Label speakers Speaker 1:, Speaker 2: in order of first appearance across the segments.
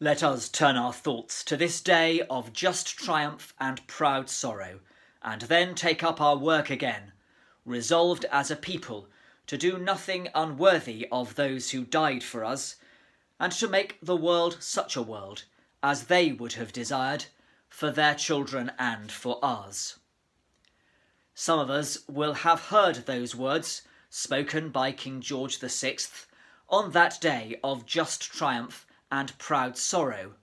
Speaker 1: Let us turn our thoughts to this day of just triumph and proud sorrow, and then take up our work again, resolved as a people to do nothing unworthy of those who died for us, and to make the world such a world as they would have desired for their children and for ours. Some of us will have heard those words spoken by King George VI on that day of just triumph and proud sorrow.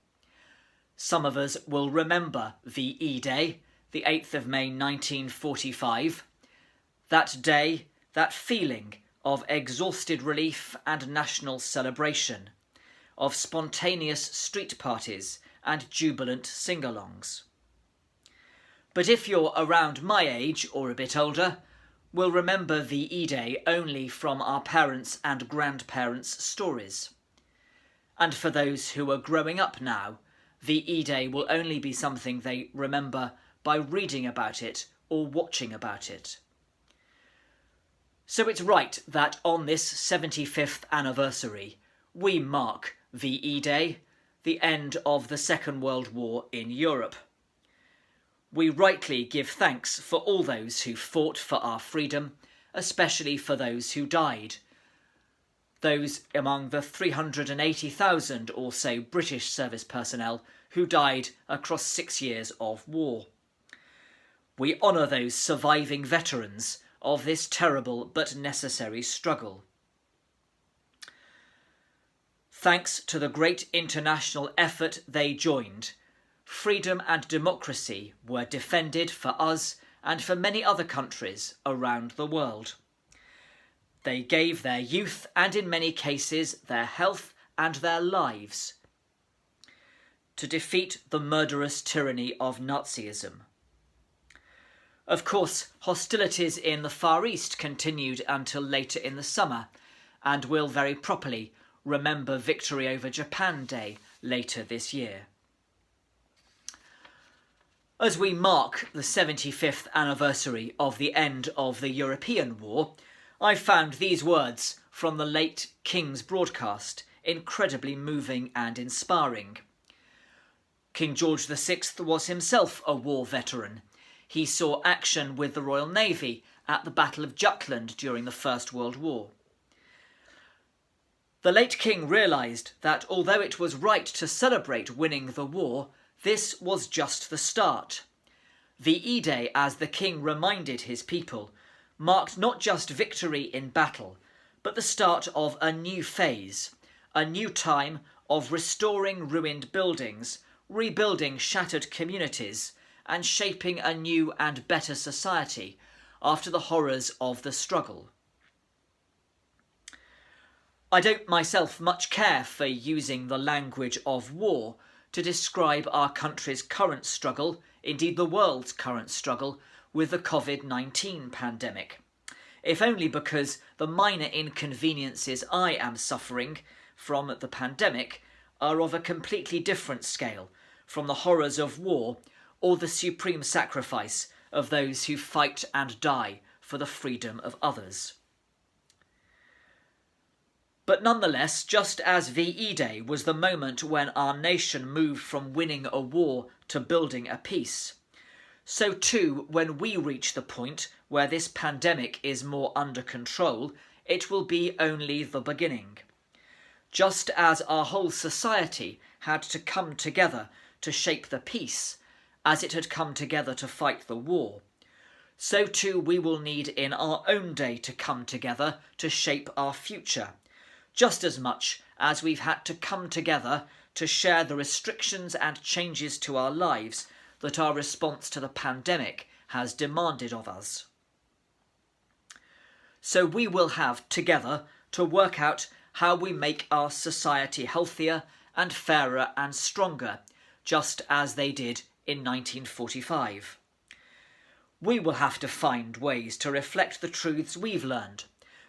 Speaker 1: Some of us will remember VE Day, the 8th of May 1945, that day, that feeling of exhausted relief and national celebration, of spontaneous street parties and jubilant sing-alongs. But if you're around my age or a bit older, we'll remember VE Day only from our parents' and grandparents' stories. And for those who are growing up now, VE Day will only be something they remember by reading about it or watching about it. So it's right that on this 75th anniversary, we mark VE Day, the end of the Second World War in Europe. We rightly give thanks for all those who fought for our freedom, especially for those who died. Those among the 380,000 or so British service personnel who died across 6 years of war. We honour those surviving veterans of this terrible but necessary struggle. Thanks to the great international effort they joined, freedom and democracy were defended for us and for many other countries around the world. They gave their youth and in many cases their health and their lives to defeat the murderous tyranny of Nazism. Of course, hostilities in the Far East continued until later in the summer, and will very properly remember Victory over Japan Day later this year. As we mark the 75th anniversary of the end of the European War, I found these words from the late King's broadcast incredibly moving and inspiring. King George VI was himself a war veteran. He saw action with the Royal Navy at the Battle of Jutland during the First World War. The late King realised that although it was right to celebrate winning the war, this was just the start. VE Day, as the King reminded his people, marked not just victory in battle, but the start of a new phase, a new time of restoring ruined buildings, rebuilding shattered communities, and shaping a new and better society after the horrors of the struggle. I don't myself much care for using the language of war to describe our country's current struggle, indeed the world's current struggle, with the COVID-19 pandemic, if only because the minor inconveniences I am suffering from the pandemic are of a completely different scale from the horrors of war or the supreme sacrifice of those who fight and die for the freedom of others. But nonetheless, just as VE Day was the moment when our nation moved from winning a war to building a peace, so too when we reach the point where this pandemic is more under control, it will be only the beginning. Just as our whole society had to come together to shape the peace, as it had come together to fight the war, so too we will need in our own day to come together to shape our future, just as much as we've had to come together to share the restrictions and changes to our lives that our response to the pandemic has demanded of us. So we will have together to work out how we make our society healthier and fairer and stronger, just as they did in 1945. We will have to find ways to reflect the truths we've learned,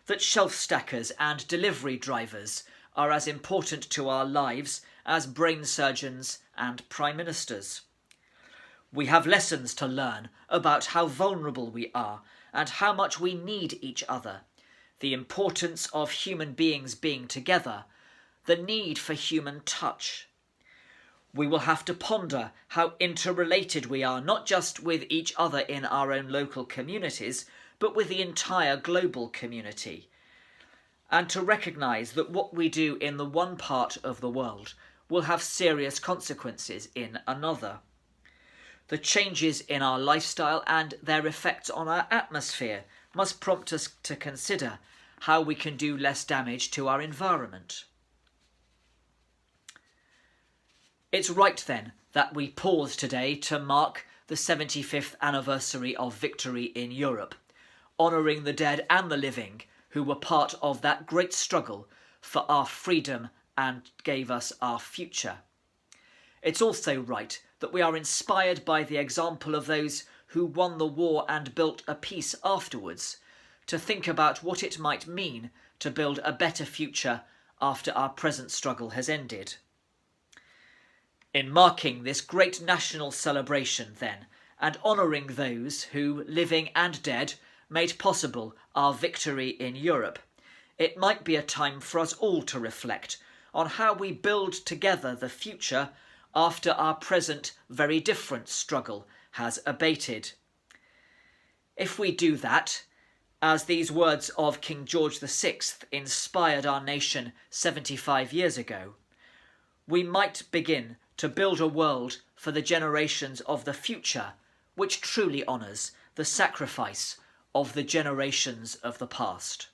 Speaker 1: that shelf stackers and delivery drivers are as important to our lives as brain surgeons and prime ministers. We have lessons to learn about how vulnerable we are and how much we need each other, the importance of human beings being together, the need for human touch. We will have to ponder how interrelated we are, not just with each other in our own local communities, but with the entire global community. And to recognise that what we do in the one part of the world will have serious consequences in another. The changes in our lifestyle and their effects on our atmosphere must prompt us to consider how we can do less damage to our environment. It's right then that we pause today to mark the 75th anniversary of victory in Europe, honouring the dead and the living who were part of that great struggle for our freedom and gave us our future. It's also right that we are inspired by the example of those who won the war and built a peace afterwards, to think about what it might mean to build a better future after our present struggle has ended. In marking this great national celebration then, and honouring those who, living and dead, made possible our victory in Europe, it might be a time for us all to reflect on how we build together the future after our present very different struggle has abated. If we do that, as these words of King George VI inspired our nation 75 years ago, we might begin to build a world for the generations of the future which truly honours the sacrifice of the generations of the past.